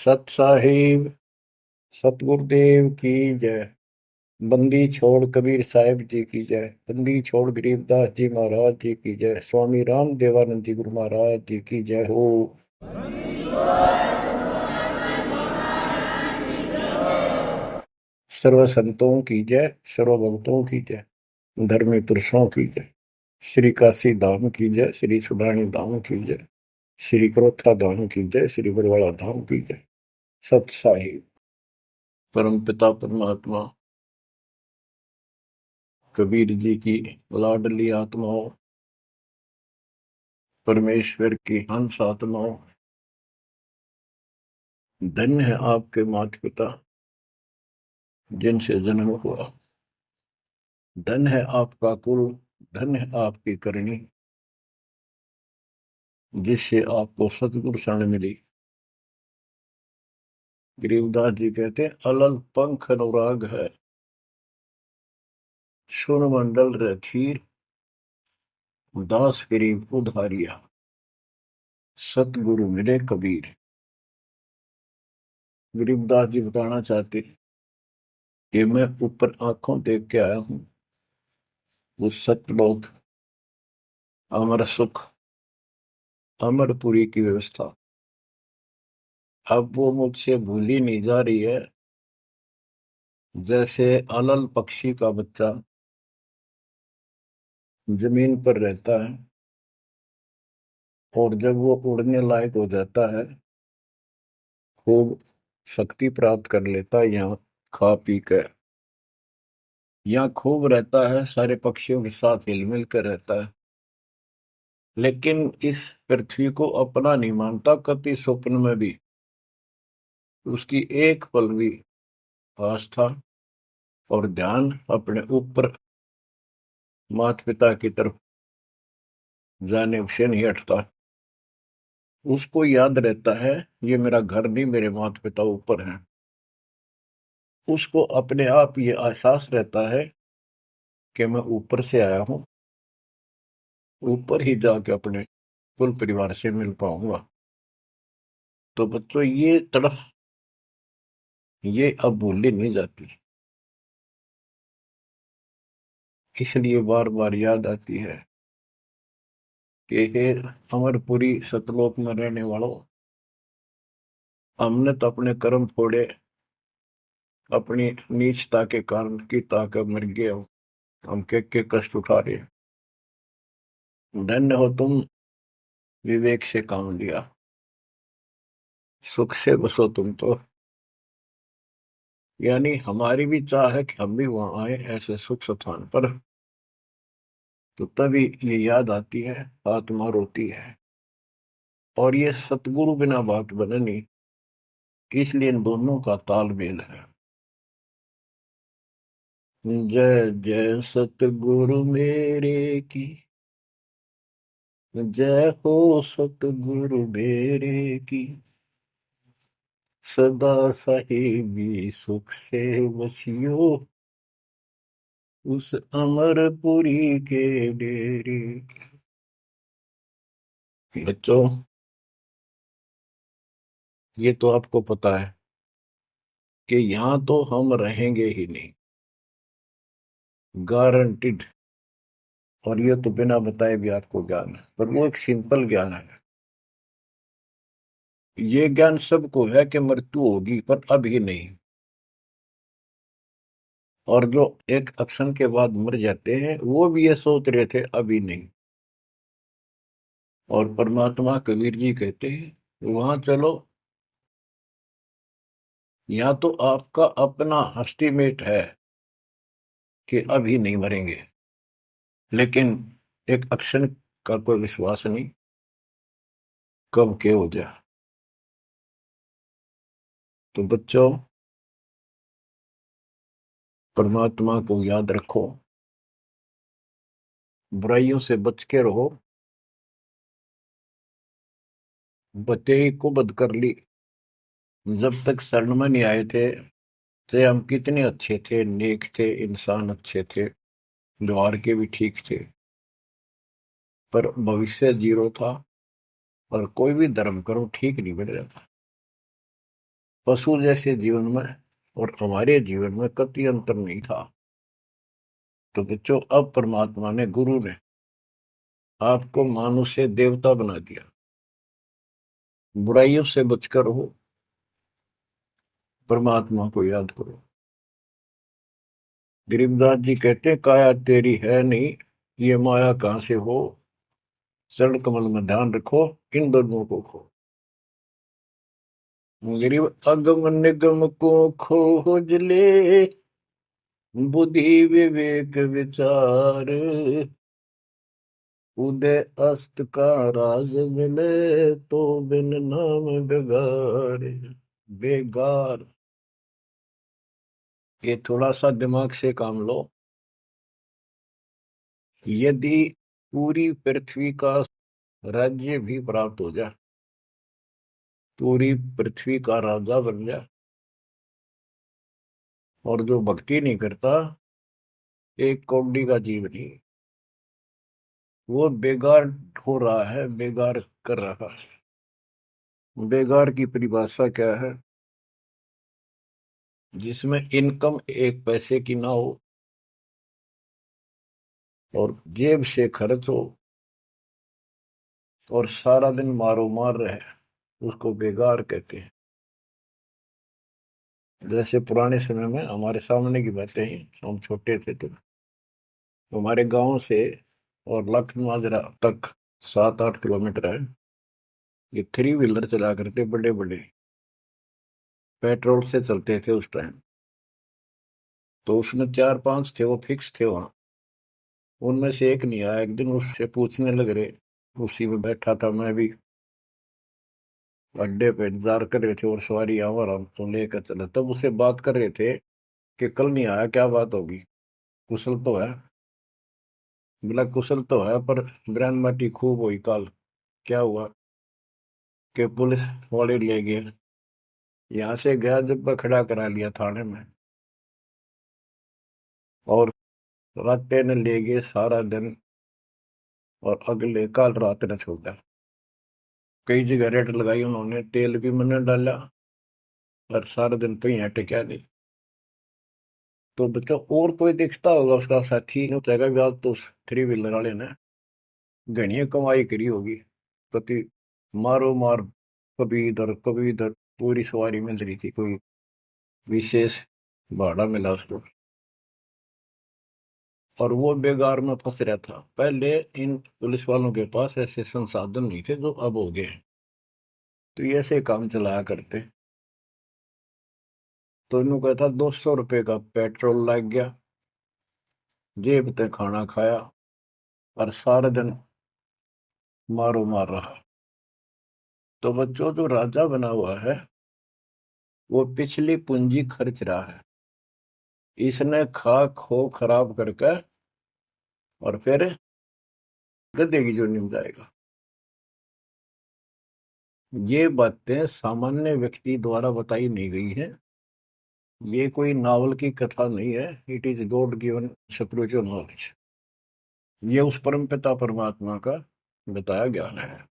सत साहिब सतगुरुदेव की जय। बंदी छोड़ कबीर साहिब जी की जय। बंदी छोड़ गरीबदास जी महाराज जी की जय। स्वामी राम देवानंद जी गुरु महाराज जी की जय हो। सर्व संतों की जय, सर्व भक्तों की जय, धर्मी पुरुषों की जय। श्री काशी धाम की जय, श्री सुडानी धाम की जय, श्री क्रोथा धाम की जय, श्री बरवाड़ा धाम की जय। सत साहिब परम पिता परमात्मा कबीर जी की लाडली आत्माओं, परमेश्वर की हंस आत्माओं, धन्य है आपके माता पिता जिनसे जन्म हुआ। धन्य है आपका कुल, धन्य है आपकी करनी जिससे आपको सतगुरु शरण मिली। गरीबदास जी कहते हैं, अलल पंख अनुराग है, सुन मंडल रथीर, दास गरीब उधारिया, सतगुरु मिले कबीर। गरीबदास जी बताना चाहते कि मैं ऊपर आंखों देख के आया हूं वो सतलोक, अमर सुख, अमरपुरी की व्यवस्था। अब वो मुझसे भूली नहीं जा रही है। जैसे अलल पक्षी का बच्चा जमीन पर रहता है और जब वो उड़ने लायक हो जाता है, खूब शक्ति प्राप्त कर लेता है, यहाँ खा पी कर यहाँ खूब रहता है, सारे पक्षियों के साथ हिल मिल कर रहता है, लेकिन इस पृथ्वी को अपना नहीं मानता कति स्वप्न में भी। उसकी एक पल भी आस्था और ध्यान अपने ऊपर माता पिता की तरफ जाने से नहीं हटता। उसको याद रहता है ये मेरा घर नहीं, मेरे माता पिता ऊपर हैं। उसको अपने आप ये एहसास रहता है कि मैं ऊपर से आया हूं, ऊपर ही जाके अपने कुल परिवार से मिल पाऊंगा। तो बच्चों ये तड़फ ये अब भूली नहीं जाती, इसलिए बार बार याद आती है कि हे अमरपुरी सतलोक में रहने वालों, हमने तो अपने कर्म फोड़े, अपनी नीचता के कारण की ताकत मर गए हो, हम के कष्ट उठा रहे हैं। धन्य हो तुम, विवेक से काम लिया, सुख से बसो तुम तो। यानी हमारी भी चाह है कि हम भी वहां आए ऐसे सुख स्थान पर। तो तभी ये याद आती है, आत्मा रोती है। और ये सतगुरु बिना बात बने नहीं, इसलिए इन दोनों का तालमेल है। जय जय सतगुरु मेरे की, जय हो सतगुरु मेरे की, सदा साहिबी सुख से बसियो उस अमरपुरी के डेरे। बच्चों ये तो आपको पता है कि यहां तो हम रहेंगे ही नहीं, गारंटीड। और ये तो बिना बताए भी आपको ज्ञान है, पर वो एक सिंपल ज्ञान है। ये ज्ञान सबको है कि मृत्यु होगी, पर अभी नहीं। और जो एक क्षण के बाद मर जाते हैं वो भी ये सोच रहे थे अभी नहीं। और परमात्मा कबीर जी कहते हैं वहां चलो, यहाँ तो आपका अपना एस्टिमेट है कि अभी नहीं मरेंगे, लेकिन एक क्षण का कोई विश्वास नहीं कब के हो जाए। तो बच्चों परमात्मा को याद रखो, बुराइयों से बच के रहो। बतेई को बद कर ली, जब तक शरण में नहीं आए थे तो हम कितने अच्छे थे, नेक थे, इंसान अच्छे थे, व्यवहार के भी ठीक थे, पर भविष्य जीरो था और कोई भी धर्म करो ठीक नहीं बन रहा था। पशु जैसे जीवन में और हमारे जीवन में कतई अंतर नहीं था। तो बच्चों, अब परमात्मा ने, गुरु ने आपको मानुष से देवता बना दिया। बुराइयों से बचकर हो, परमात्मा को याद करो। गरीबदास जी कहते हैं, काया तेरी है नहीं, ये माया कहां से हो, चरण कमल में ध्यान रखो, इन दोनों को खो। गरीब अगम निगम को खोज ले, बुद्धि विवेक विचार, उदय अस्त का राज मिले, तो बिन नाम बेगार। बेगार, ये थोड़ा सा दिमाग से काम लो। यदि पूरी पृथ्वी का राज्य भी प्राप्त हो जाए, पूरी पृथ्वी का राजा बन जाए, और जो भक्ति नहीं करता, एक कौड़ी का जीव नहीं, वो बेगार हो रहा है, बेगार कर रहा है। बेगार की परिभाषा क्या है? जिसमें इनकम एक पैसे की ना हो और जेब से खर्च हो और सारा दिन मारो मार रहे, उसको बेगार कहते हैं। जैसे पुराने समय में, हमारे सामने की बातें हैं, हम छोटे थे तो हमारे गांव से और लखन माजरा तक 7-8 किलोमीटर है। ये थ्री व्हीलर चला करते, बड़े बड़े, पेट्रोल से चलते थे उस टाइम। तो उसमें 4-5 थे, वो फिक्स थे वहां। उनमें से एक नहीं आया। एक दिन उससे पूछने लग रहे, उसी में बैठा था मैं भी, अड्डे पे इंतजार कर रहे थे और सवारी आवर हमको लेकर चला, तब उससे बात कर रहे थे कि कल नहीं आया, क्या बात होगी, कुशल तो है? बोला कुशल तो है, पर ब्रांड माटी खूब हुई कल। क्या हुआ कि पुलिस वाले ले गए, यहाँ से गया जब खड़ा करा लिया थाने में, और रात ने ले गए सारा दिन, और अगले कल रात ने छोड़ा। कई जगह रेड लगाई उन्होंने, तेल भी मैंने डाला, और सारा दिन कहीं हटे क्या नहीं। तो बच्चा, और कोई दिखता होगा उसका साथी, नहीं उतरेगा भी आज तो उस थ्री व्हीलर वाले ने घनी कमाई करी होगी। कति मारो मार, कभी इधर, पूरी सवारी मिल रही थी, कोई विशेष भाड़ा मिला उसको, और वो बेगार में फंस रहा था। पहले इन पुलिस वालों के पास ऐसे संसाधन नहीं थे जो अब हो गए हैं। तो ये ऐसे काम चलाया करते। तो इन्हों कहता 200 रुपये का पेट्रोल लग गया, जेब ते खाना खाया, और सारा दिन मारो मार रहा। तो बच्चों, जो राजा बना हुआ है, वो पिछली पूंजी खर्च रहा है। इसने खा खो खराब करके और फिर गधे की जोनी में जाएगा। ये बातें सामान्य व्यक्ति द्वारा बताई नहीं गई है। ये कोई नावल की कथा नहीं है। It is God given spiritual knowledge. ये उस परम पिता परमात्मा का बताया ज्ञान है।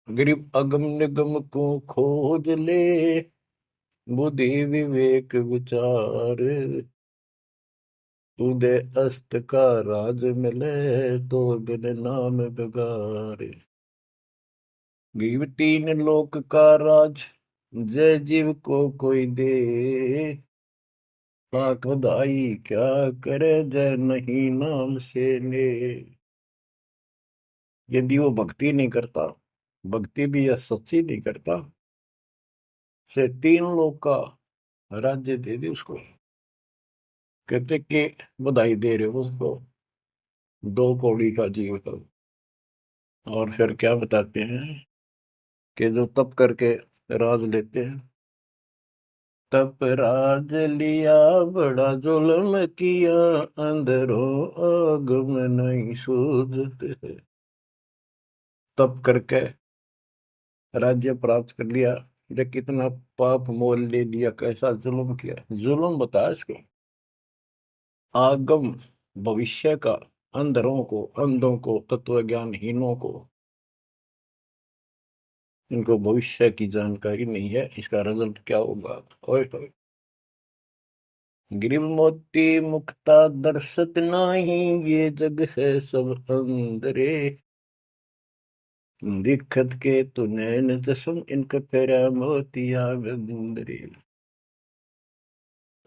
गरीब अगम निगम को खोज ले, बुद्धि विवेक विचार, उदय अस्त का राज मिले, तो बिन नाम बेगार। गरीब तीन लोक का राज, जय जीव को कोई दे, पाक बधाई क्या करे, जय नहीं नाम से ले। यदि वो भक्ति नहीं करता, भक्ति भी या सच्ची नहीं करता, से 3 लोक का राज्य दे दे उसको। कहते कि बधाई दे रहे हो उसको, 2 कौड़ी का जीव का। और फिर क्या बताते हैं कि जो तप करके राज लेते हैं, तप राज लिया बड़ा जुल्म किया, अंदरों आग में नहीं सूझते। तप करके राज्य प्राप्त कर लिया, ये कितना पाप मोल ले लिया, कैसा जुल्म किया। जुल्म बताया इसको, आगम भविष्य का, अंधरों को, अंधों को, तत्व ज्ञानहीनों को इनको भविष्य की जानकारी नहीं है, इसका रिजल्ट क्या होगा। ओए होए। गिरिव मोती मुक्ता दर्शत नाही, ये जग है सब अंदरे। दिखत के तु नैन जसम, इनका फेरा मोतिया बिंदरे।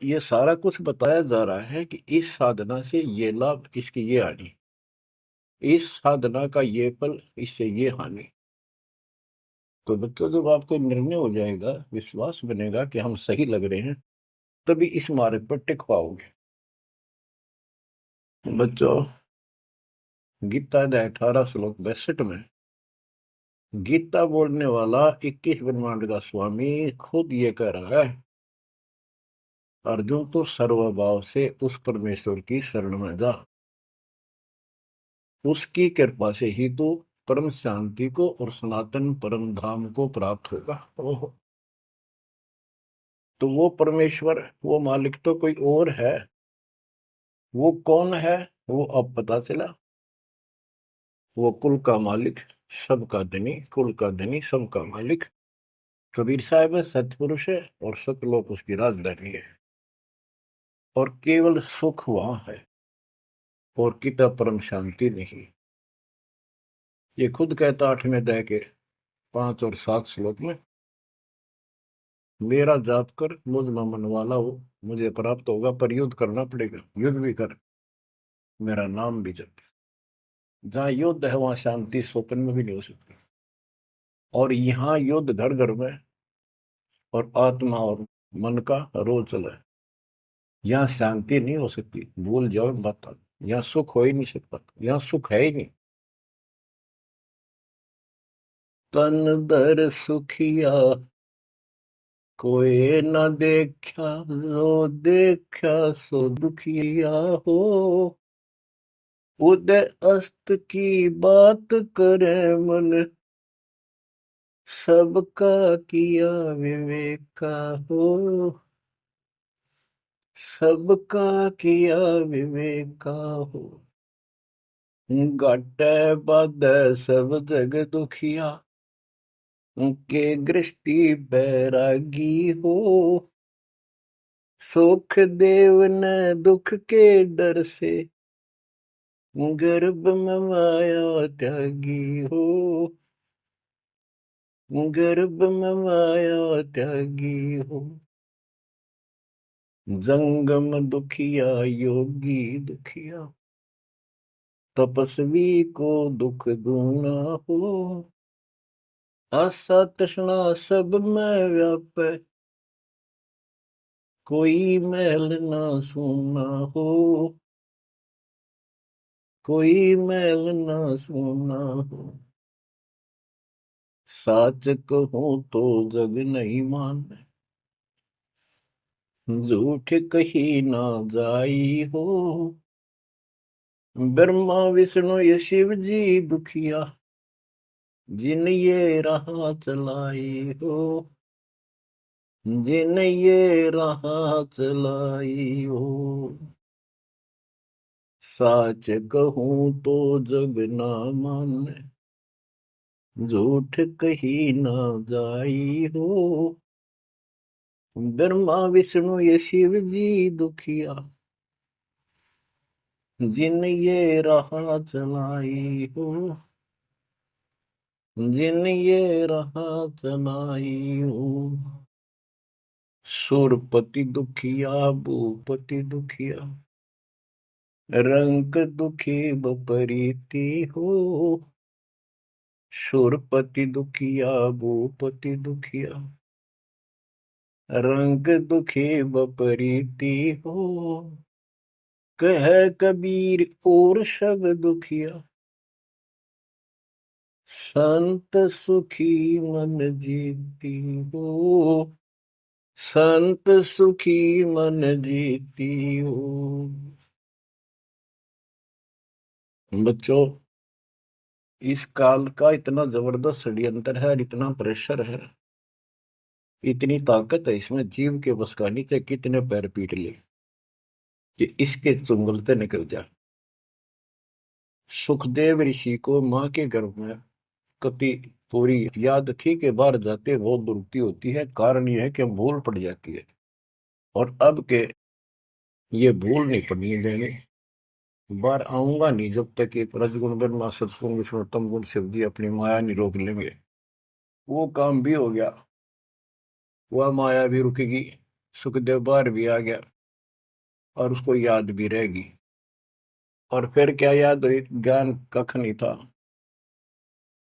ये सारा कुछ बताया जा रहा है कि इस साधना से ये लाभ, इसकी ये हानि, इस साधना का ये फल, इससे ये हानि। तो बच्चों, जब आपको निर्णय हो जाएगा, विश्वास बनेगा कि हम सही लग रहे हैं, तभी इस मार्ग पर टिक पाओगे। बच्चों, गीता अध्याय 18 श्लोक 62 में गीता बोलने वाला 21 ब्रह्मांड का स्वामी खुद ये कह रहा है, अर्जुन तो सर्वभाव से उस परमेश्वर की शरण में जा, उसकी कृपा से ही तो परम शांति को और सनातन परम धाम को प्राप्त होगा। ओहो। तो वो परमेश्वर, वो मालिक तो कोई और है। वो कौन है? वो अब पता चला। वो कुल का मालिक, सबका धनी, कुल का धनी, सबका मालिक कबीर साहब है, सतपुरुष है, और सतलोक उसकी राजधानी है। और केवल सुख वहां है, और किता परम शांति नहीं। ये खुद कहता 8वें अध्याय के 5 और 7 श्लोक में, मेरा जाप कर, मुझ में मन वाला हो, मुझे प्राप्त होगा। पर युद्ध करना पड़ेगा, युद्ध भी कर, मेरा नाम भी जप। जहां युद्ध है वहां शांति स्वप्न में भी नहीं हो सकती। और यहाँ युद्ध घर घर में, और आत्मा और मन का रोज चला है। यहाँ शांति नहीं हो सकती, भूल जाओ मत। यहाँ सुख हो ही नहीं सकता, यहाँ सुख है ही नहीं। तन दर सुखिया कोई न देखा, जो देखा सो दुखिया हो। उदय अस्त की बात करे मन, सबका किया विवेका हो। सबका किया विवेका हो। घटे बद सब जग दुखिया, के गृष्टि बैरागी हो। सुख देव न दुख के डर से, गर्भ में माया त्यागी हो। गर्भ में माया त्यागी हो। जंगम दुखिया योगी दुखिया, तपस्वी को दुख दूना हो। आशा तृष्णा सब में व्यापे, कोई मैल ना सूना हो। कोई मैल ना सूना हो। साच कहूं तो जग नहीं माने, झूठ कही ना जाई हो। ब्रह्मा विष्णु ये शिव जी दुखिया, जिन ये राह चलाई हो। जिन ये राह चलाई हो। साच कहूं तो जग ना माने, झूठ कही ना जाई हो। ब्रह्मा विष्णु ये शिव जी दुखिया, जिन ये राह चलाई हो। जिन ये राह चलाई हो। सुरपति दुखिया भूपति दुखिया, रंग दुखी बपरीति हो। सुरपति दुखिया भूपति दुखिया, रंग दुखी बपरीति हो। कह कबीर और सब दुखिया, संत सुखी मन जीती हो। संत सुखी मन जीती हो। बच्चों, इस काल का इतना जबरदस्त षड्यंत्र है, इतना प्रेशर है, इतनी ताकत है इसमें, जीव के बस का नहीं थे। कितने पैर पीट ले कि इसके चुंगल से निकल जा। सुखदेव ऋषि को मां के गर्भ में कति पूरी याद थी कि बाहर जाते बहुत दुरुक्ति होती है। कारण यह है कि भूल पड़ जाती है, और अब के ये भूल नहीं पड़नी देंगे। बाहर आऊंगा नहीं जब तक एक रजगुण ब्रह्मा सतगुण विष्णु तम गुण शिव जी अपनी माया नहीं रोक लेंगे। वो काम भी हो गया, वह माया भी रुकेगी, सुखदेव बाहर भी आ गया और उसको याद भी रहेगी। और फिर क्या याद हुई? ज्ञान कख नहीं था,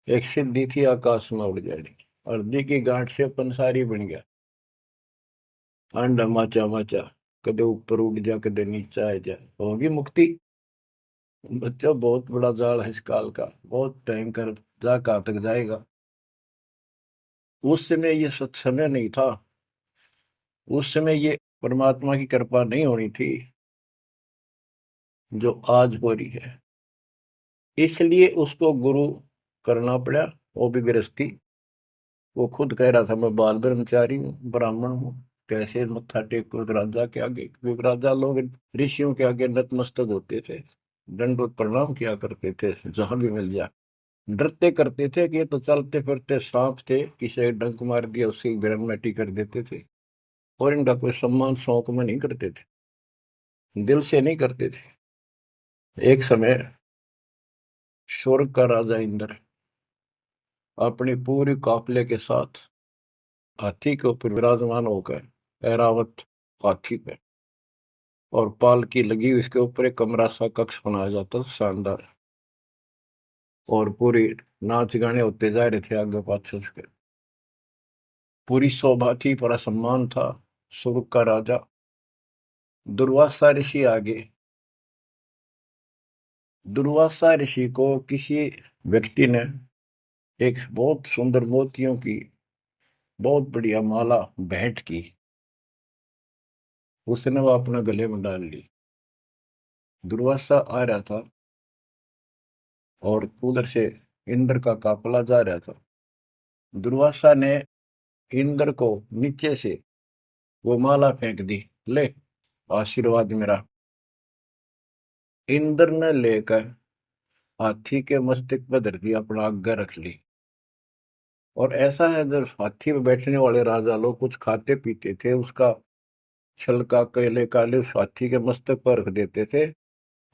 एक सिद्धि थी आकाश में उड़ जाने की, और दी की गांठ से पंसारी बन गया। अंडा माचा माचा, कदे ऊपर उड़ जा कदे नीचे आ जा, होगी मुक्ति। बच्चों बहुत बड़ा जाल है इस काल का, बहुत भयंकर, जा कहां तक जाएगा। उस समय ये सत्समय नहीं था, उस समय ये परमात्मा की कृपा नहीं होनी थी जो आज हो रही है। इसलिए उसको गुरु करना पड़ा। वो भी गृहस्थी, वो खुद कह रहा था मैं बाल ब्रह्मचारी हूँ, ब्राह्मण हूँ, कैसे मत्था टेको एक राजा के आगे। क्योंकि राजा लोग ऋषियों के आगे नतमस्तक होते थे, दंडवत प्रणाम किया करते थे जहां भी मिल जाए। डरते करते थे कि ये तो चलते फिरते सांप थे, किसी एक डंक मार दिया उसकी ग्रहण कर देते थे। और इनका कोई सम्मान शौक में नहीं करते थे, दिल से नहीं करते थे। एक समय स्वर्ग का राजा इंद्र अपनी पूरी काफले के साथ हाथी के ऊपर विराजमान होकर, ऐरावत हाथी पे, और पालकी लगी हुई, इसके ऊपर एक कमरा सा कक्ष बनाया जाता था शानदार, और पूरी नाच गाने होते जा रहे थे आगे पाछे उसके। पूरी शोभा थी, पूरा सम्मान था। स्वर्ग का राजा दुर्वासा ऋषि आगे। दुर्वासा ऋषि को किसी व्यक्ति ने एक बहुत सुंदर मोतियों की बहुत बढ़िया माला भेंट की, उसने वो अपने गले में डाल ली। दुर्वासा आ रहा था और उधर से इंद्र का काफला जा रहा था। दुर्वासा ने इंद्र को नीचे से वो माला फेंक दी, ले आशीर्वाद मेरा। इंद्र ने लेकर हाथी के मस्तक पर धर दी, अपना आज्ञा रख ली। और ऐसा है, जब हाथी में बैठने वाले राजा लोग कुछ खाते पीते थे, उसका छलका केले काले उस हाथी के मस्तक पर रख देते थे,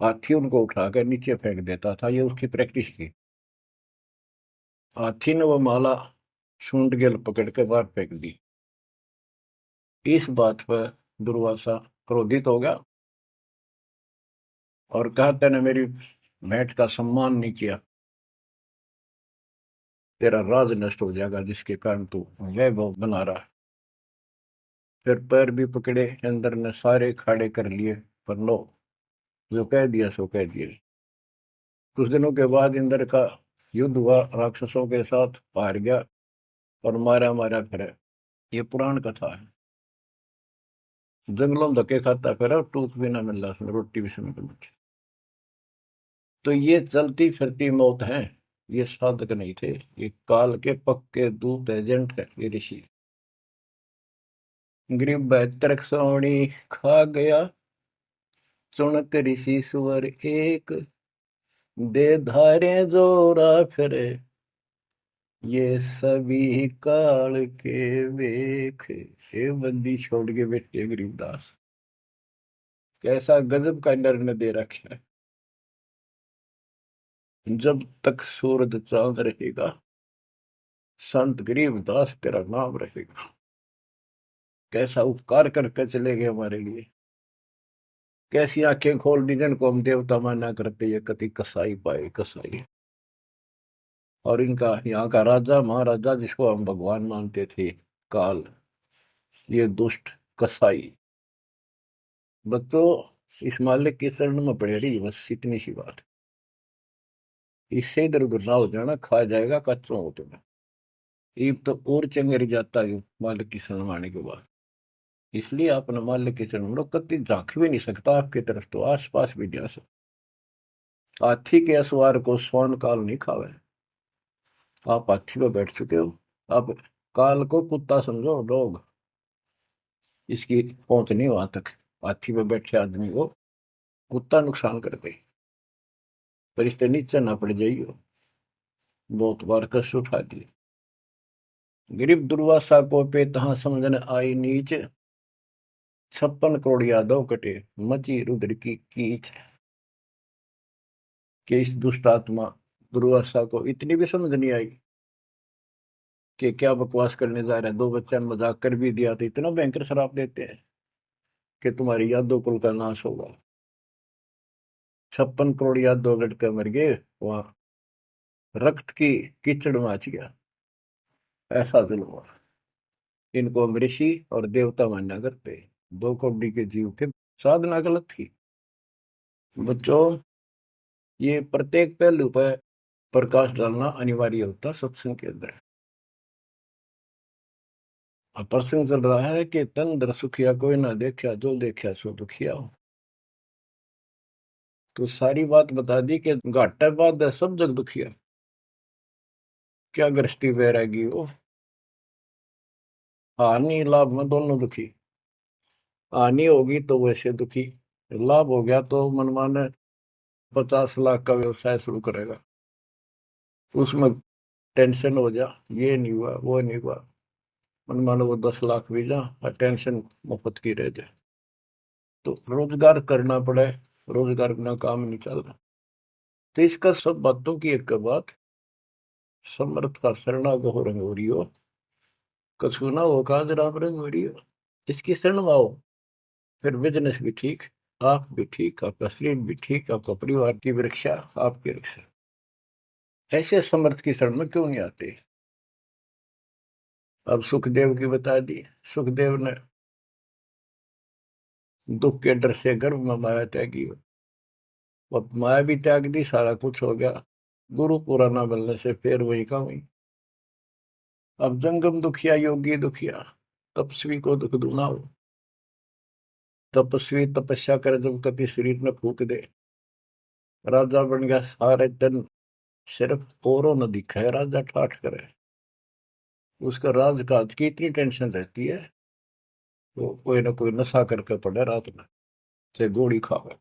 हाथी उनको उठाकर नीचे फेंक देता था। ये उसकी प्रैक्टिस थी। हाथी ने वो माला सूंड के पकड़ के बाहर फेंक दी। इस बात पर दुर्वासा क्रोधित हो गया और कहा, तूने मेरी भेंट का सम्मान नहीं किया, तेरा राज नष्ट हो जाएगा जिसके कारण तू वैभव बना रहा है। फिर पैर भी पकड़े, अंदर ने सारे खाड़े कर लिए, पर लो, जो कह दिया सो कह दिया। कुछ दिनों के बाद इंद्र का युद्ध हुआ, राक्षसों के साथ हार गया और मारा मारा फिरे। ये पुराण कथा है। जंगलों में धक्के खाता फिरा, टूक भी ना मिल रहा उसमें, रोटी भी समय पर बची। तो ये चलती फिरती मौत है, ये साधक नहीं थे, ये काल के पक्के दूत एजेंट है ये ऋषि। गरीब बैतरक सोनी खा गया, चुनक ऋषि सुवर एक, दे धारे जोरा फिरे, ये सभी काल के वेख। ये बंदी छोड़ के बैठे गरीबदास, कैसा गजब का निर्णय दे रखा है। जब तक सूरज चांद रहेगा, संत गरीबदास तेरा नाम रहेगा। कैसा उपकार करके चले गए हमारे लिए, कैसी आंखें खोल दी जिनको हम देवता माना करते, ये कति कसाई पाए कसाई। और इनका यहाँ का राजा महाराजा जिसको हम भगवान मानते थे, काल, ये दुष्ट कसाई। बच्चों इस मालिक के चरण में पड़े रही, बस इतनी सी बात। इससे इधर उधर ना हो जाना, खा जाएगा कच्चों हो तुम्हें। ईब तो और चंगेरी जाता है मालिक की शरण आने के बाद। इसलिए अपने मालिक के चरण में कति झांक भी नहीं सकता आपकी तरफ, तो आस पास भी जा सकता। हाथी के असवार को स्वर्ण काल नहीं खावे। आप हाथी पर बैठ चुके हो, आप काल को कुत्ता समझो, लोग इसकी पहुंच नहीं वहां तक। हाथी पर बैठे आदमी को कुत्ता नुकसान कर दे, पर इससे नीचे ना पड़ जाइयो। बहुत बार कष्ट उठा दिए। गरीब दुर्वासा को पे तहां समझन आई नीच, 56 करोड़ यादव कटे, मची रुद्र की कीच। कि इस दुष्ट आत्मा दुर्वासा को इतनी भी समझ नहीं आई कि क्या बकवास करने जा रहे हैं। 2 बच्चे ने मजाक कर भी दिया तो इतना भयंकर शराब देते हैं कि तुम्हारी यादव कुल का नाश होगा। 56 करोड़ यादव लड़के मर गए, वहां रक्त की कीचड़ मच गया। ऐसा जुल्म हुआ। इनको हम ऋषि और देवता मानना करते। 2 कौड़ी के जीव थे, साधना गलत थी। बच्चों, ये प्रत्येक पहलू पर प्रकाश डालना अनिवार्य होता सत्संग के अंदर। अब प्रसंग चल रहा है कि तन दर सुखिया कोई ना देखा, जो देखा सो दुखिया हो। तो सारी बात बता दी कि घाटा बाद है सब जग दुखिया। क्या गृष्टि वैरागी हो, हानि लाभ में दोनों दुखी। हानि होगी तो वैसे दुखी, लाभ हो गया तो मनमाने 50 लाख का व्यवसाय शुरू करेगा, उसमें टेंशन हो जा, ये नहीं हुआ वो नहीं हुआ। मनमानो वो 10 लाख भी जा और टेंशन मुफ्त की रह जाए। तो रोजगार करना पड़े, रोजगार बिना काम नहीं चल रहा। तो इसका सब बातों की एक बात, समर्थ का शरणागो रंग हो रही हो, कछु ना हो काज राम रंग हो रही हो। इसकी शरण में आओ, फिर बिजनेस भी ठीक, आप भी ठीक, आपका शरीर भी ठीक, आपका परिवार की रक्षा, आपकी रक्षा। ऐसे समर्थ की शरण में क्यों नहीं आते। अब सुखदेव की बता दी। सुखदेव ने दुख के डर से गर्भ में माया त्यागी, अब माया भी त्याग दी, सारा कुछ हो गया। गुरु पूरा ना मिलने से फिर वही का वही। अब जंगम दुखिया योगी दुखिया, तपस्वी को दुख दूना हो। तपस्वी तपस्या करे जब कति शरीर में फूक दे, राजा बन गया सारे दिन, सिर्फ औरों न दिखा है राजा ठाठ करे। उसका राजकाज की इतनी टेंशन रहती है, वो कोई ना कोई नशा करके पड़े रात में, चाहे गोली खावे।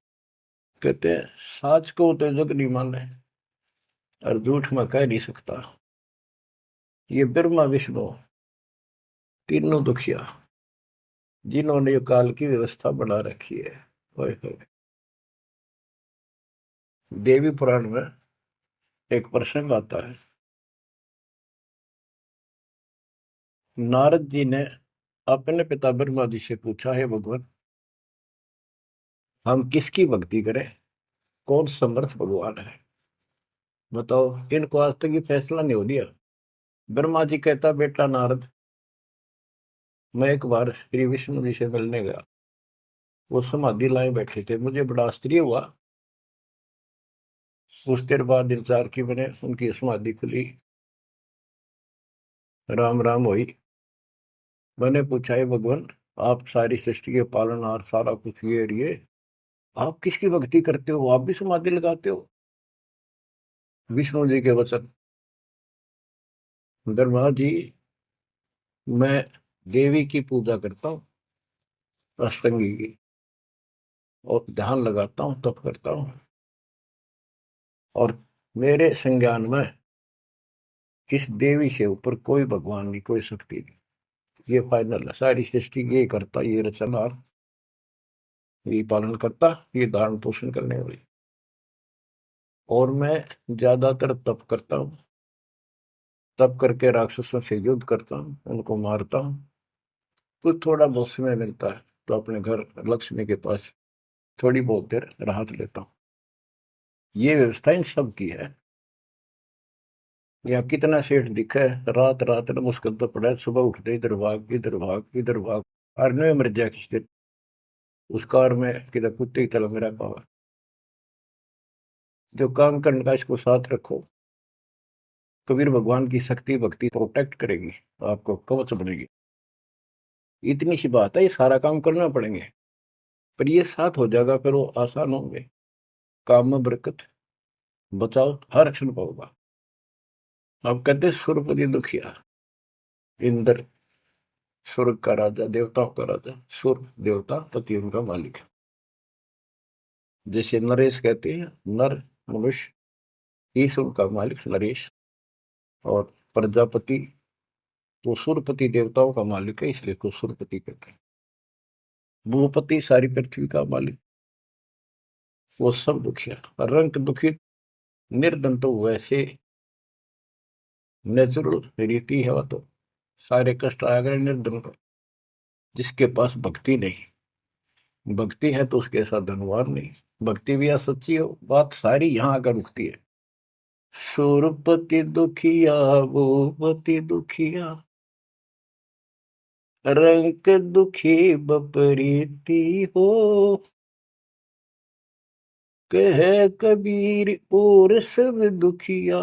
कहते हैं साच को तो जग नहीं माने और झूठ में कह नहीं सकता। ये ब्रह्मा विष्णु तीनों दुखिया, जिन्होंने ये काल की व्यवस्था बना रखी है। ओए होए। देवी पुराण में एक प्रसंग आता है। नारद जी ने अपने पिता ब्रह्मा जी से पूछा, है भगवान, हम किसकी भक्ति करें, कौन समर्थ भगवान है, बताओ। इनको आज तक ये फैसला नहीं हो दिया। ब्रह्मा जी कहता, बेटा नारद, मैं एक बार श्री विष्णु जी से मिलने गया। वो समाधि लाए बैठे थे, मुझे बड़ा आश्चर्य हुआ। कुछ देर बाद इंतजार की मैंने, उनकी समाधि खुली, राम राम हुई। मैंने पूछा, है भगवान, आप सारी सृष्टि के पालनहार, सारा कुछ ये आप किसकी भक्ति करते हो, आप भी समाधि लगाते हो। विष्णु जी के वचन, ब्रह्मा जी, मैं देवी की पूजा करता हूँ, अष्टंगी की, और ध्यान लगाता हूँ, तप करता हूँ, और मेरे संज्ञान में इस देवी से ऊपर कोई भगवान नहीं, कोई शक्ति नहीं। ये फाइनल है, सारी सृष्टि ये करता, ये रचनहार, ये पालन करता, ये धारण पोषण करने वाली। और मैं ज्यादातर तप करता हूँ, तप करके राक्षसों से युद्ध करता हूँ, उनको मारता हूँ। कुछ थोड़ा बहुत समय मिलता है तो अपने घर लक्ष्मी के पास थोड़ी बहुत देर राहत लेता हूँ। ये व्यवस्था इन सब की है। यहाँ कितना सेठ दिखा है, रात रात में मुश्किल तो पड़ा है, सुबह उठते इधर भाग इधर भाग इधर भाग, और नहीं मर जाए किसी दिन उस कार में, किधर कुत्ते की तरह मेरा पावा। जो काम करने का इसको साथ रखो, कबीर भगवान की शक्ति भक्ति प्रोटेक्ट करेगी, आपको कवच बनेगी। इतनी सी बात है, ये सारा काम करना पड़ेंगे, पर ये साथ हो जाएगा, फिर वो आसान होंगे। काम में बरकत, बचाओ हर क्षण पाओगा। अब कहते सुरपति दुखिया, इंद्र स्वर्ग का राजा, देवताओं का राजा, सुर देवता पति उनका मालिक है। जैसे नरेश कहते हैं, नर मनुष्य, ईश उनका मालिक नरेश। और प्रजापति तो सुरपति देवताओं का मालिक है, इसलिए को सुरपति कहते हैं। भूपति सारी पृथ्वी का मालिक, वो सब दुखिया। रंग दुखी निर्धन तो वैसे नेचुरल रीति है, वह तो सारे कष्ट आ गए निर्धन पर। जिसके पास भक्ति नहीं, भक्ति है तो उसके साथ धनवान नहीं, भक्ति भी सच्ची हो, बात सारी यहाँ आकर रुकती है। सुरपति दुखिया वो पति दुखिया, रंग दुखी बपरीती हो, कह कबीर और सब दुखिया,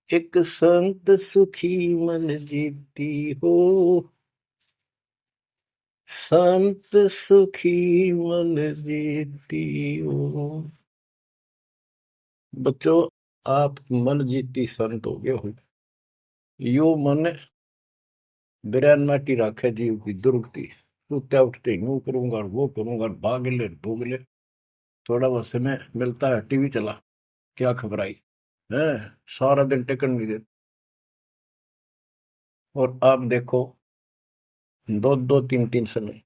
एक संत सुखी मन जीती हो, संत सुखी मन जीती हो। बच्चों, आप मन जीती संत हो गए हो। यो मन बिरान माटी राखे जीव की दुर्गति, सुत्या उठते यूं करूंगा वो करूंगा, भाग ले भोग ले, थोड़ा बहुत समय मिलता है टीवी चला, क्या खबर आई है, सारा दिन टिकट नहीं देते। और आप देखो, दो दो तीन तीन समय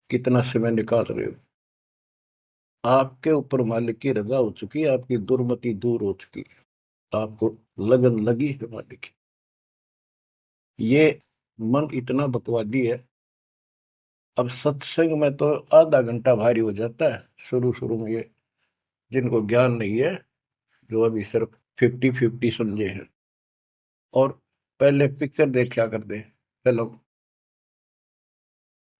कितना समय निकाल रहे हो। आपके ऊपर मालिक की रजा हो चुकी है, आपकी दुर्मति दूर हो चुकी है, आपको लगन लगी है मालिक की। ये मन इतना बकवादी है। अब सत्संग में तो आधा घंटा भारी हो जाता है शुरू शुरू में, ये जिनको ज्ञान नहीं है, जो अभी सिर्फ 50-50 समझे हैं। और पहले पिक्चर देखा करते, चलो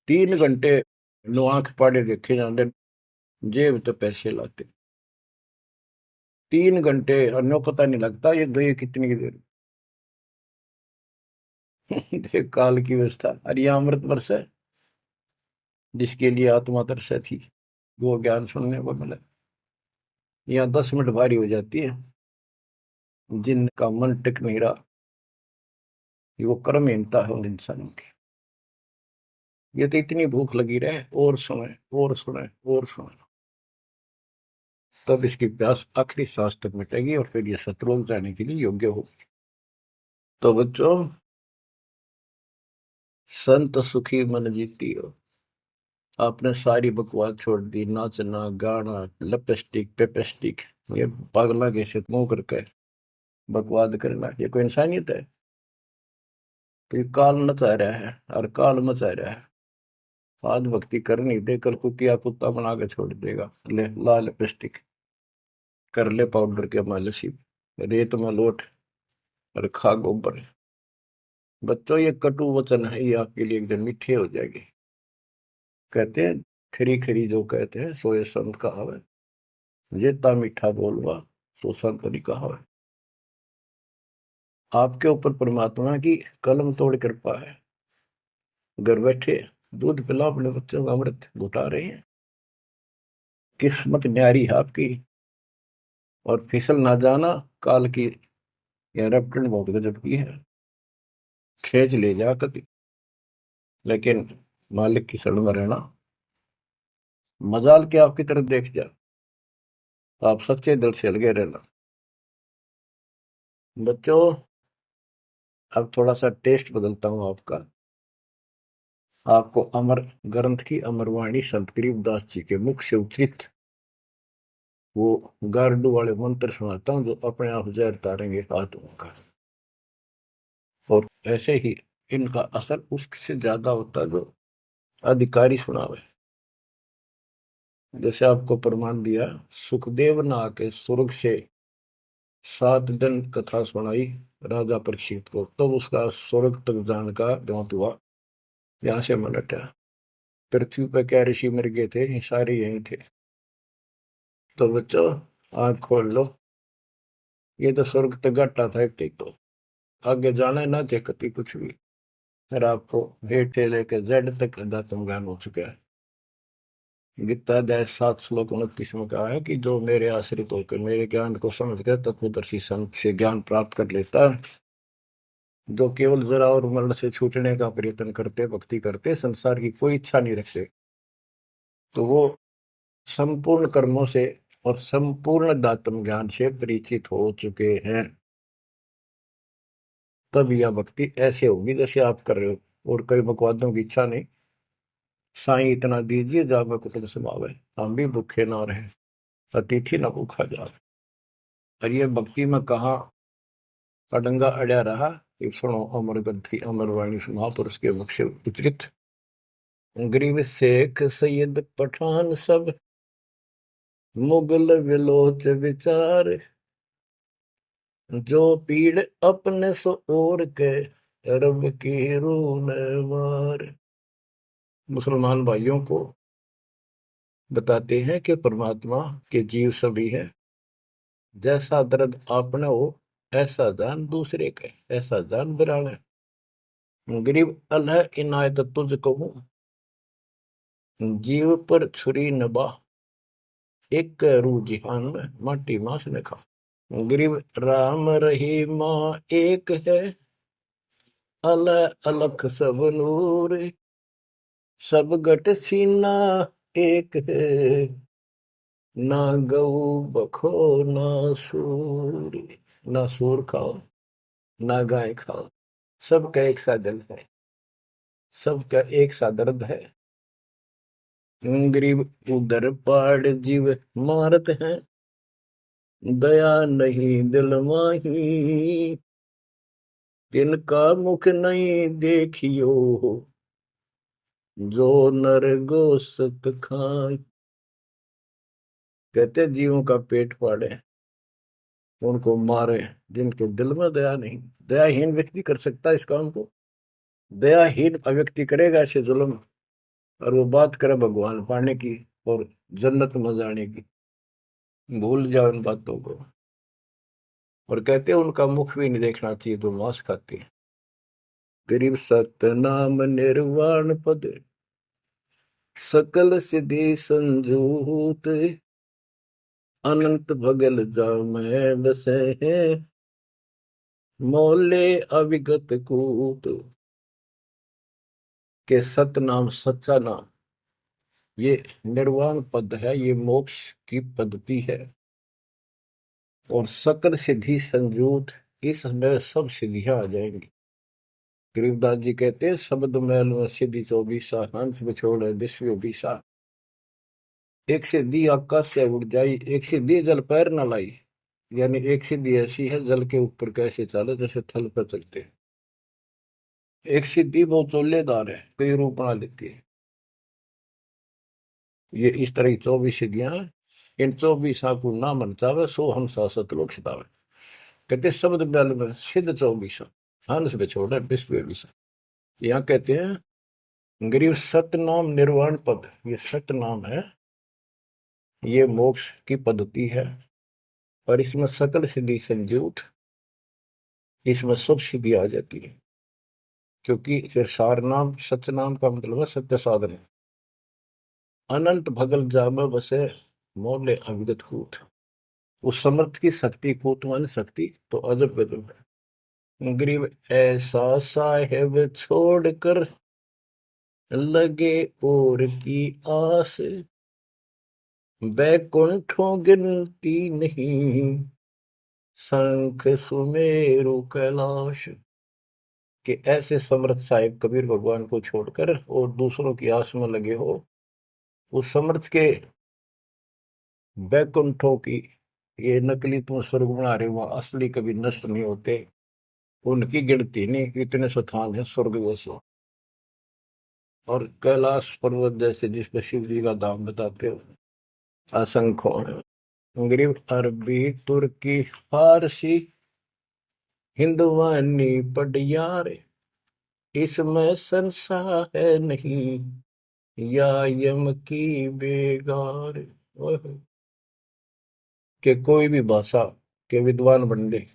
3 घंटे नो आंख पाड़े देखे जाते, जेब तो पैसे लाते, 3 घंटे अन्यों पता नहीं लगता ये गए कितनी देर। देख काल की व्यवस्था। अरे ये अमृत वर्ष है, जिसके लिए आत्मा तरस थी, वो ज्ञान सुनने को मिला। यहाँ 10 मिनट भारी हो जाती है, जिनका मन टिक नहीं रहा, ये वो कर्महीनता है उन इंसानों की। ये तो इतनी भूख लगी रहे, और सुने और सुने और सुने, तब इसकी प्यास आखिरी सांस तक मिटेगी और फिर ये सतलोक जाने के लिए योग्य होगी। तो बच्चों, संत सुखी मन जीती हो। आपने सारी बकवास छोड़ दी, नाचना गाना लिपस्टिक पेपस्टिक, ये पागला कैसे मुंह करके बकवाद करना, ये कोई इंसानियत है? तो ये काल मचा रहा है और काल मचा रहा है। आज भक्ति कर नहीं दे, कल कुतिया कुत्ता बना के छोड़ देगा। ले लाल लिपस्टिक, कर ले पाउडर के मालिश, रेत में लोट और खा गोबर। बच्चों, ये कटु वचन है, ये आपके लिए एकदम मीठे हो जाएंगे। कहते हैं खरी खरी जो कहते हैं सो ये संत कहावे, ये ता मीठा बोलवा तो संत नहीं कहावे। आपके ऊपर परमात्मा की कलम तोड़ कृपा है। घर बैठे दूध पिला अपने बच्चों का, अमृत घुटा रहे हैं। किस्मत न्यारी है आपकी। और फिसल ना जाना, काल की यह रपटन बहुत गजब की है, खींच ले जा कभी। लेकिन मालिक की शरण में रहना, मजाल के आपकी तरफ देख जा, आप सच्चे दिल से लगे रहना। बच्चों, अब थोड़ा सा टेस्ट बदलता हूं आपका। आपको अमर ग्रंथ की अमरवाणी संत गरीबदास जी के मुख से उच्चित वो गारडू वाले मंत्र सुनाता हूं, जो अपने आप जहर तारेंगे आत्मा का। और ऐसे ही इनका असर उससे ज्यादा होता है जो अधिकारी सुनावे। जैसे आपको प्रमाण दिया, सुखदेव ने आके स्वर्ग से 7 दिन कथा सुनाई राजा परीक्षित को, तब तो उसका स्वर्ग तक जाने का द्योत हुआ, यहाँ से मन हटा। पृथ्वी पर क्या ऋषि मर गए थे, ये सारे यही थे। तो बच्चों, आंख खोल लो, ये तो स्वर्ग तक घाटा था एक, तो आगे जाना ना थे कति कुछ भी। फिर आपको हेठ से लेकर जेड तक अध्यात्म ज्ञान हो चुका है। गीता अध्याय 7 श्लोक 29 में कहा है कि जो मेरे आश्रित होकर मेरे ज्ञान को समझ कर तत्वदर्शी संत से ज्ञान प्राप्त कर लेता है, जो केवल जरा और मरण से छूटने का प्रयत्न करते, भक्ति करते, संसार की कोई इच्छा नहीं रखते, तो वो संपूर्ण कर्मों से और संपूर्ण दातम ज्ञान से परिचित हो चुके हैं, तब यह भक्ति ऐसे होगी जैसे आप कर रहे हो। और कई बकवादों की इच्छा नहीं, साईं इतना दीजिए जावे कुटुंब समावे, हम भी भूखे ना रहे, अतिथि न भूखा जावे। और ये भक्ति में कहा अडंगा अड़या रहा, ये सुनो अमर ग्रंथी अमर वाणी महापुरुष के मुख से उच्चरित। गरीब शेख सैयद पठान सब मुगल विलोच विचार, जो पीड़ अपने सो और के रब की रून मार। मुसलमान भाइयों को बताते हैं कि परमात्मा के जीव सभी है, जैसा दर्द आपने हो ऐसा दान दूसरे के, ऐसा दान बिराने। गरीब अल्लाह इनायत तुझ कहूं, जीव पर छुरी नबा, एक रूह जिहान में माटी मांस ने खा। गरीब राम रहीमा एक है, अल्लाह अलख सब नूर, सब गट सीना एक है, ना गऊ बखो ना सूर। ना सूर खाओ ना गाय खाओ, सबका एक सा दिल है, सबका एक सा दर्द है। गरीब उधर पाड़ जीव मारत हैं, दया नहीं दिल माही, तिनका मुख नहीं देखियो, जो नर गोसत खाए। कहते जीवों का पेट फाड़े, उनको मारे, जिनके दिल में दया नहीं। दयाहीन व्यक्ति कर सकता है इस काम को, दयाहीन व्यक्ति करेगा ऐसे जुल्म, और वो बात करे भगवान पाने की और जन्नत में जाने की, भूल जाओ इन बातों को। और कहते हैं उनका मुख भी नहीं देखना चाहिए, तो मांस खाते हैं। गरीब सतनाम निर्वाण पद, सकल सिद्धि संजूत, अनंत भगल जामै बसे हैं, मोले अविगत कूत। के सतनाम सच्चा नाम, ये निर्वाण पद है, ये मोक्ष की पद्धति है। और सकल सिद्धि संजूत, इसमें सब सिद्धियां आ जाएंगी। गरीबदास जी कहते हैं शब्द मैल में सिद्धि 24, हंस बिछोड़ विश्व 20। एक सिद्धि आकाश से उड़ जाई, एक सिद्धि जल पैर न लाई। यानी एक सिद्धि ऐसी है जल के ऊपर कैसे चले, जैसे थल पर चलते हैं। एक सिद्धि बहुत चोलेदार है, कई रूप बना लेती है। ये इस तरह की 24 सिद्धियां हैं। इन 24 को ना मन चावे, सो हम सतलोक सितावे। कहते शब्द मैल में सिद्ध 24, हंस बिछोड़ विश्व 20। यहाँ कहते हैं गरीब सतनाम निर्वाण पद, ये सतनाम है, ये मोक्ष की पद्धति है। और इसमें सकल सिद्धि संजूत, इसमें सब सिद्धि आ जाती है। क्योंकि फिर सार नाम सतनाम का मतलब है सत्य साधन। अनंत भगल जाम बसे, मोले अविगत कूट। उस समर्थ की शक्ति, कूट मान शक्ति, तो अजब गजब है। गरीब ऐसा साहेब छोड़कर लगे और की आस, बैकुंठों गिनती नहीं, शंख सुमेरु कैलाश। कि ऐसे समर्थ साहिब कबीर भगवान को छोड़कर और दूसरों की आस में लगे हो, उस समर्थ के बैकुंठों की, ये नकली तुम स्वर्ग बना रहे हो, असली कभी नष्ट नहीं होते, उनकी गिनती नहीं, इतने स्थान है स्वर्ग जैसे। और कैलाश पर्वत जैसे जिसपे शिव जी का धाम बताते हो, असंख्यों है। गरीब अरबी तुर्की फारसी हिंदवानी पटियार, इसमें संशय है नहीं, या यम की बेगार। कि कोई भी भाषा के विद्वान बंदे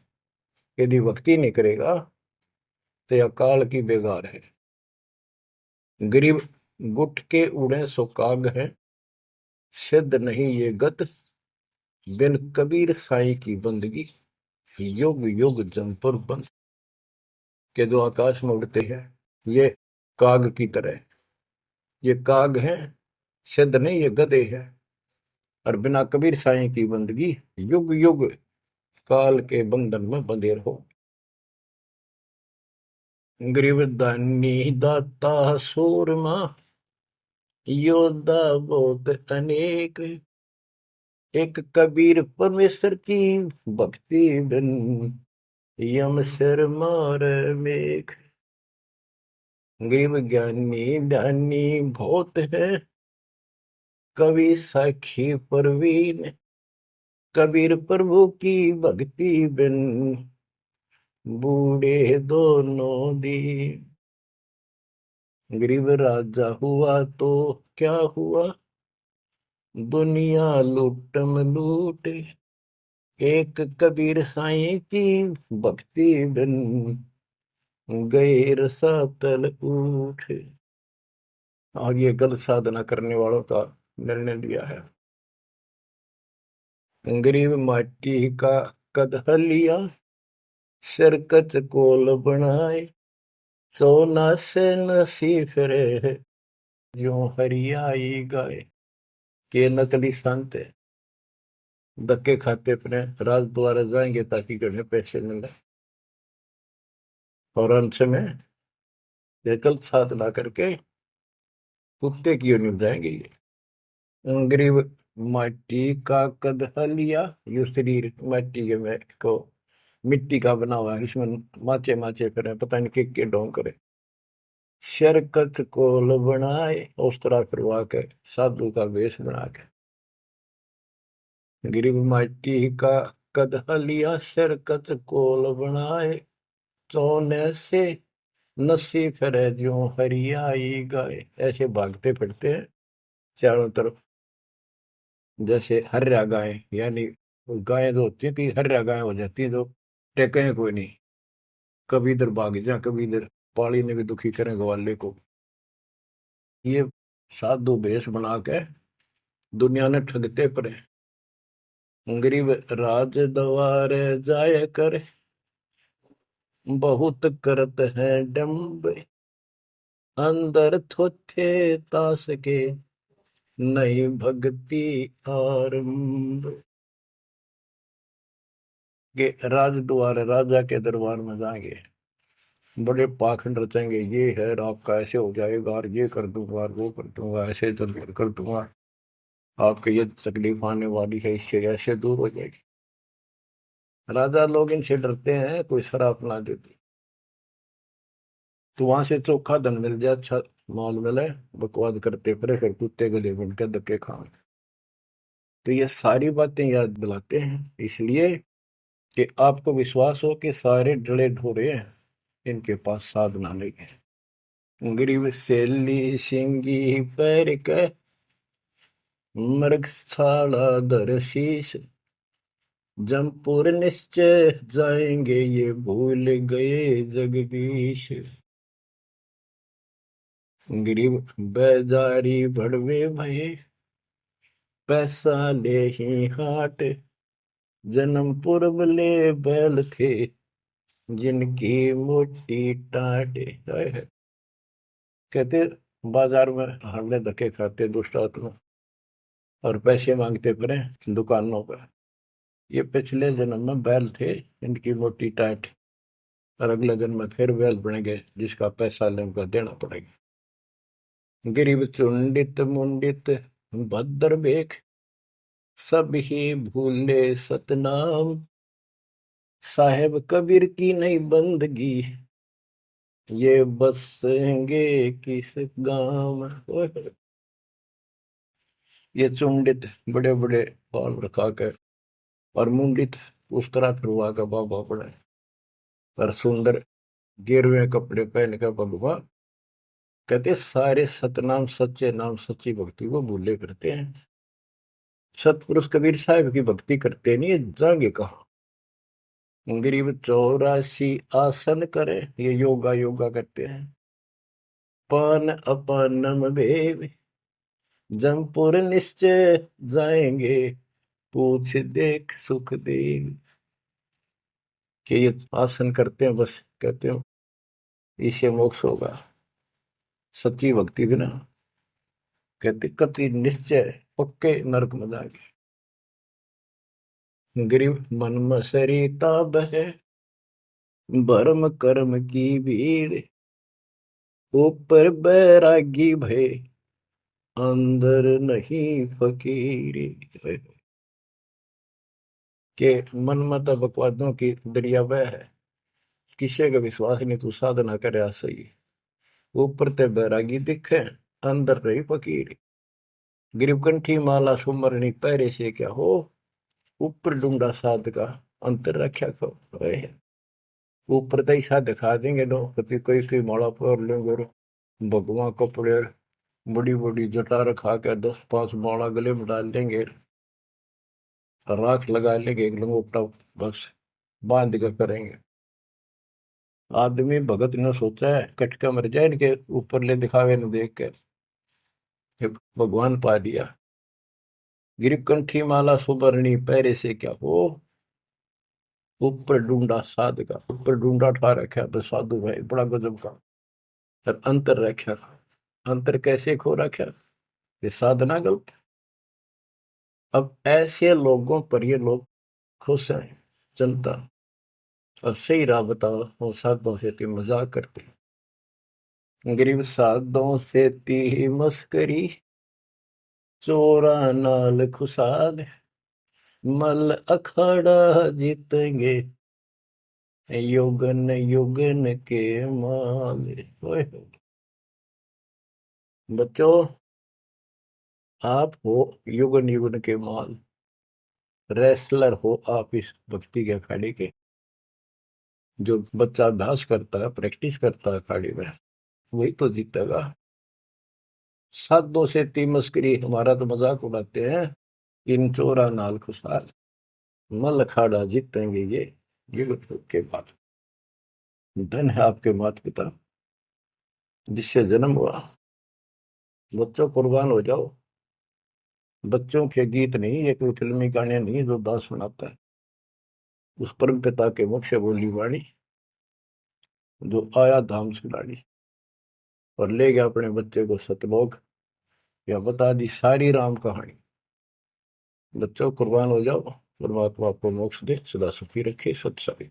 यदि भक्ति नहीं करेगा तो यह काल की बेगार है। गरीब गुट के उड़े सो काग है, सिद्ध नहीं ये गत, बिन कबीर साईं की बंदगी, युग युग जम पर बंद। के जो आकाश में उड़ते हैं ये काग की तरह, ये काग हैं, सिद्ध नहीं ये गधे हैं। और बिना कबीर साईं की बंदगी युग युग काल के बंधन में बंधे रहो। गरीब दानी दाता सूरमा योद्धा बहुत अनेक, एक कबीर परमेश्वर की भक्ति बिन यम सिर मार मेघ। गरीब ज्ञानी ध्यानी बहुत है, कवि साखी परवीन, कबीर प्रभु की भक्ति बिन बूढ़े दोनों दीन। गरीब राजा हुआ तो क्या हुआ, दुनिया लूटम लूट, एक कबीर साईं की भक्ति बिन गैर सातल उठ। और ये गलत साधना करने वालों का निर्णय दिया है। गरीब माटी का कदह लिया, सिरकत कोल बनाए, सोना से नसी फिरे जो हरियाई गाए। के नकली संत है, धक्के खाते अपने राज द्वारा जाएंगे ताकि घर में पैसे मिले, और अंत में गलत साधना करके कुत्ते की ओर निभ जाएंगे ये। गरीब माटी का कदह लिया, यो शरीर माटी के में को मिट्टी का बना हुआ है, इसमें माचे माचे फिर पता नहीं के ढोंग करे। शरकत कोल बनाए, उस तरह करवा के साधु का वेश बना के। गरीब माटी का कदह लिया, शरकत कोल बनाए, सोने से नसी फिरे जो हरियाई गाय। ऐसे भागते फिरते हैं चारों तरफ, जैसे हर्या गाय, यानी गायें जो होती है कि हर्या गाय हो जाती है, जो टेके कोई नहीं, कभी इधर भाग जा कभी इधर, पाली ने भी दुखी करें ग्वाले को। ये साधु भेष बना के दुनिया ने ठगते पड़े। गरीब राज द्वार जाय कर, बहुत करत है डम्ब, अंदर थोथे तास के नहीं भक्ति आरंभ। के राज द्वार, राजा के दरबार में जाएंगे, बड़े पाखंड रचेंगे, ये है आपका ऐसे हो जाएगा, और ये कर दूंगा और वो कर दूंगा, ऐसे कर दूंगा, आपके ये तकलीफ आने वाली है, इससे ऐसे दूर हो जाएगी। राजा लोग इनसे डरते हैं, कोई शराब ना देती तो वहां से चोखा धन मिल जाए, अच्छा माल मिले, बकवाद करते फिर कुत्ते गले बन के धक्के खाए। तो ये सारी बातें याद दिलाते हैं इसलिए कि आपको विश्वास हो कि सारे डले ढोरे हैं, इनके पास साधना नहीं है। गरीब सेली सिंगी पैर के, मृगशाला धर शीश, जमपुर निश्चय जाएंगे ये भूल गए जगदीश। गरीब बेजारी भड़वे भये, पैसा ले ही हाट, जन्म पूर्व ले बैल थे जिनकी मोटी टाट। कहते बाजार में हमने धक्के खाते दुष्ट आत्मा और पैसे मांगते फिरे दुकानों पर, ये पिछले जन्म में बैल थे इनकी मोटी टाट, और अगले जन्म में फिर बैल बनेंगे जिसका पैसा ले उनका देना पड़ेगा। गरीब चुंडित मुंडित भद्र बेख, सब ही भूले सतनाम, साहेब कबीर की नहीं बंदगी, ये बसेंगे किस गांव में। ये चुंडित बड़े बड़े बाल रखा कर और मुंडित उस तरह फिरवा का बाबा पड़े, और सुंदर गिरवे कपड़े पहन कर भगवान, कहते सारे सतनाम सच्चे नाम सच्ची भक्ति को भूले करते हैं। सतपुरुष कबीर साहब की भक्ति करते नहीं, जाएंगे कहा। गरीब 84 आसन करे, ये योगा योगा करते हैं। पान अपानम भेद, जमपुर निश्चय जाएंगे, पूछ देख सुख देव। कि ये आसन करते हैं, बस कहते हो इससे मोक्ष होगा, सच्ची भक्ति बिना कहते कति निश्चय पक्के नरक में जाएंगे। गिरिव मन मसरिता बह, भरम कर्म की भीड़, ऊपर बैरागी भय, अंदर नहीं फकीरी। के मन मत बकवादों की दरिया बह है, किसी का विश्वास नहीं, तू साधना करे सही, ऊपर ते बैरागी दिखे, अंदर रही फकीरी। गिरवकंठी माला सुमरनी पैरे से क्या हो, ऊपर डूंगा साध का, अंतर रक्षा को। ऊपर तो ऐसा दिखा देंगे लोग, कभी कोई कोई माला पर लेंगे और भगवान कपड़े बड़ी बड़ी जटा रखा के 10-5 माला गले में डाल देंगे, राख लगा लेंगे, एक लंगोटा बस बांध कर करेंगे। आदमी भगत ने सोचा है कटका मर जाए इनके ऊपर ले दिखावे न देख के, भगवान पा दिया। गिरकंठी माला सुबरणी पैरे से क्या हो, ऊपर डूंडा साध का, ऊपर डूंडा ठा रखा तो साधु भाई बड़ा गजब का। और अंतर रखा, अंतर कैसे खो रखा, ये साधना गलत। अब ऐसे लोगों पर ये लोग खुश हैं जनता, और सही राह बताओ वो साधुओं से ती मजाक करते, गरीब साधुओं से ती मस्करी, चोरा नाल खुशाल, मल अखाड़ा जीतेंगे, युगन युगन के माल। बच्चों आप हो युगन युगन के माल, रेसलर हो आप इस भक्ति के अखाड़े के। जो बच्चा अभ्यास करता है, प्रैक्टिस करता है अखाड़े में, वही तो जीतेगा। साधों से ती मस्करी, हमारा तो मजाक उड़ाते हैं, इन चोरा नाल खुशाल, मल अखाड़ा जीतेंगे ये युग के बाद। धन है आपके माता पिता जिससे जन्म हुआ, बच्चों कुर्बान हो जाओ। बच्चों के गीत नहीं, ये कोई फिल्मी गाने नहीं जो दास सुनाता है, उस परम पिता के मुख से बोली वाणी जो आया धाम से लाड़ी, और ले गया अपने बच्चे को सतलोक, या बता दी सारी राम कहानी। बच्चों कुर्बान हो जाओ, परमात्मा आपको मोक्ष दे, सदा सुखी रखे, सत्संग।